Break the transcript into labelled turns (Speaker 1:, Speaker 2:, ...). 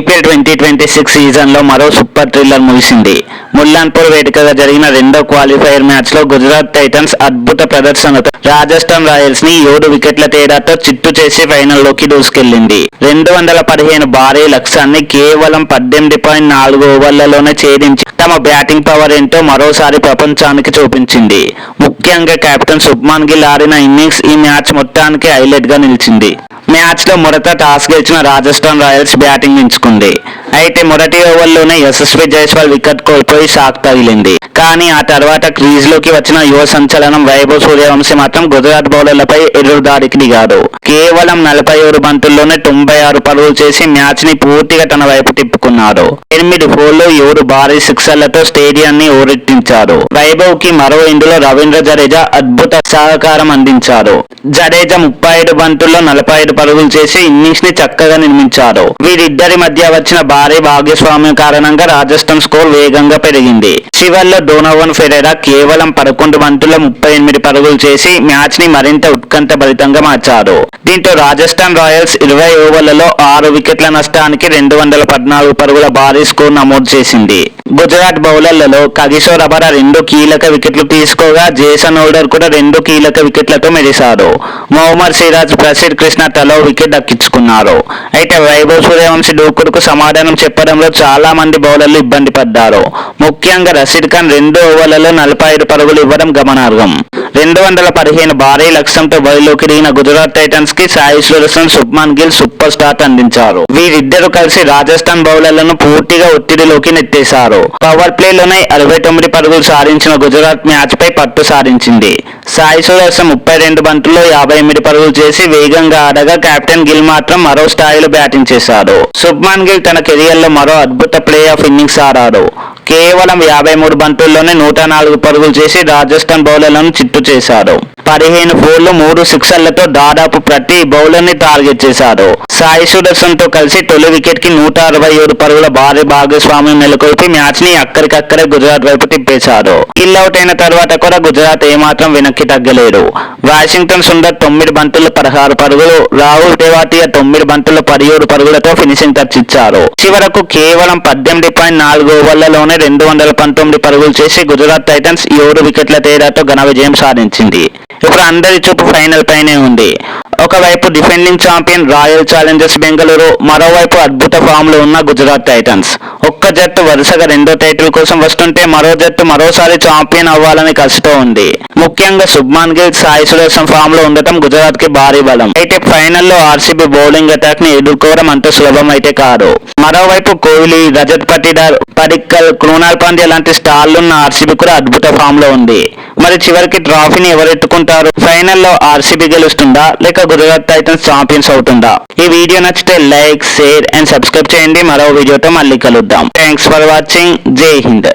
Speaker 1: IPL 2026 సీజన్లో మరో super thriller ముగిసింది. ముల్లాన్పూర్ వేదికగా జరిగిన రెండో క్వాలిఫైయర్ మ్యాచ్లో గుజరాత్ టైటన్స్ అద్భుత ప్రదర్శనతో రాజస్థాన్ రాయల్స్ ని 7 వికెట్ల తేడాతో చిత్తు చేసి ఫైనల్లోకి దూసుకెళ్లింది. 215 భారీ లక్ష్యాన్ని కేవలం 18.4 ఓవర్లలోనే ఛేదించి తమ బ్యాటింగ్ పవర్ ఏంటో మరోసారి ప్రపంచానికి చూపించింది. ముఖ్యంగా కెప్టెన్ శుభ్మన్ గిల్ ఆడిన ఇన్నింగ్స్ ఈ మ్యాచ్ మొత్తానికి హైలైట్ గా నిలిచింది. మ్యాచ్ లో మొదట టాస్ గెలిచిన రాజస్థాన్ రాయల్స్ బ్యాటింగ్ ఎంచుకుంది. అయితే మొదటి ఓవర్లోనే యశస్వి జైస్వాల్ వికెట్ కోల్పోయి షాక్ తగిలింది. కానీ ఆ తర్వాత క్రీజ్ లోకి వచ్చిన యువ సంచలనం వైభవ్ సూర్యవంశీ మాత్రం గుజరాత్ బౌలర్లపై ఎదురుదాడికి దిగాడు. కేవలం 47 బంతుల్లోనే 96 పరుగులు చేసి మ్యాచ్ ని పూర్తిగా తన వైపు తిప్పుకున్నాడు. 8 ఫోర్లు 7 భారీ సిక్సర్లతో స్టేడియాన్ని ఊరెట్టించాడు. వైభవ్ కి మరో ఇందులో రవీంద్ర జడేజా అద్భుత సహకారం అందించాడు. జడేజా 37 బంతుల్లో 45 పరుగులు చేసి ఇన్నింగ్స్ ని చక్కగా నిర్మించాడు. వీరిద్దరి మధ్య వచ్చిన భారీ భాగస్వామ్యం కారణంగా రాజస్థాన్ స్కోర్ వేగంగా పెరిగింది. చివర్లో డోనోవన్ ఫెరెరా కేవలం 11 బంతుల్లో 38 పరుగులు చేసి మ్యాచ్ ని మరింత ఉత్కంఠభరితంగా మార్చాడు. దీంతో రాజస్థాన్ రాయల్స్ 20 ఓవర్లలో 6 వికెట్ల నష్టానికి 214 పరుగుల భారీ స్కోర్ నమోదు చేసింది. గుజరాత్ బౌలర్లలో కగిసో రబాడా 2 కీలక వికెట్లు తీసుకోగా జేసన్ హోల్డర్ కూడా 2 కీలక వికెట్లతో మెరిశాడు. మొహమ్మద్ సిరాజ్, ప్రసిద్ కృష్ణ తలో వికెట్ దక్కించుకున్నారు. అయితే వైభవ్ సూర్యవంశీ దూకుడుకు సమాధానం చెప్పడంలో చాలా మంది బౌలర్లు ఇబ్బంది పడ్డారు. ముఖ్యంగా రషీద్ ఖాన్ 2 ఓవర్లలో 45 పరుగులు ఇవ్వడం గమనార్హం. 215 భారీ లక్ష్యంతో బరిలోకి దిగిన గుజరాత్ టైటన్స్ కి సాయి సుదర్శన్, శుభ్మన్ గిల్ సూపర్ స్టార్ట్ అందించారు. వీరిద్దరూ కలిసి రాజస్థాన్ బౌలర్లను పూర్తిగా ఒత్తిడిలోకి నెట్టేశారు. పవర్ ప్లేలోనే 69 పరుగులు సాధించిన గుజరాత్ మ్యాచ్ పై పట్టు సాధించింది. సాయి సుదర్శన్ 32 బంతుల్లో 58 పరుగులు చేసి వేగంగా ఆడగా కెప్టెన్ గిల్ మాత్రం మరో స్థాయిలో బ్యాటింగ్ చేశాడు. శుభ్మన్ గిల్ తన కెరియర్ లో మరో అద్భుత ప్లే ఆఫ్ ఇన్నింగ్స్ ఆడాడు. కేవలం 53 బంతుల్లోనే 104 పరుగులు చేసి రాజస్థాన్ బౌలర్లను చిత్తు చేశాడు. 15 ఫోర్లు 3 సిక్సర్లతో దాదాపు ప్రతి బౌలర్ ని టార్గెట్ చేశాడు. సాయి సుదర్శన్ తో కలిసి తొలి వికెట్ కి 167 పరుగుల భారీ భాగస్వామ్యం నెలకొల్పి మ్యాచ్ ని అక్కడికక్కడే గుజరాత్ వైపు తిప్పేశాడు. కిల్ అవుట్ అయిన తర్వాత కూడా గుజరాత్ ఏమాత్రం వెనక్కి తగ్గలేదు. వాషింగ్టన్ సుందర్ 9 బంతుల్లో 16 పరుగులు, రాహుల్ తెవాటియా 9 బంతుల్లో 17 పరుగులతో ఫినిషింగ్ టచ్ ఇచ్చారు. చివరకు కేవలం 18.4 ఓవర్లలోనే 219 పరుగులు చేసి గుజరాత్ టైటన్స్ 7 వికెట్ల తేడాతో ఘన విజయం సాధించింది. ఇప్పుడు అందరి చూపు ఫైనల్ పైనే ఉంది. ఒకవైపు defending champion royal Challengers Bengaluru, మరోవైపు అద్భుత ఫామ్ లో ఉన్న గుజరాత్ టైటన్స్. ఒక్క జట్టు వరుసగా 2వ టైటిల్ కోసం వస్తుంటే మరో జట్టు మరోసారి ఛాంపియన్ అవ్వాలని కసితో ఉంది. ముఖ్యంగా శుభ్మన్ గిల్, సాయి సుదర్శన్ ఫామ్ లో ఉండటం గుజరాత్ కి భారీ బలం. అయితే ఫైనల్లో ఆర్సీబీ బౌలింగ్ అటాక్ ని ఎదుర్కోవడం అంత సులభం అయితే కాదు. మరోవైపు కోహ్లీ, రజత్ పటిదార్, పడిక్కల్, కృణాల్ పాండ్యా లాంటి స్టార్లున్న ఆర్సీబీ కూడా అద్భుత ఫామ్ లో ఉంది. మరి చివరికి ట్రాఫీని ఎవరెత్తుకుంటారు? ఫైనల్లో ఆర్సీబీ గెలుస్తుందా లేక గుజరాత్ టైటన్స్ ఛాంపియన్స్ అవుతుందా? ఈ వీడియో నచ్చితే లైక్, షేర్ అండ్ సబ్స్క్రైబ్ చేయండి. మరో వీడియోతో మళ్ళీ కలుద్దాం. Thanks for watching. జై హింద్.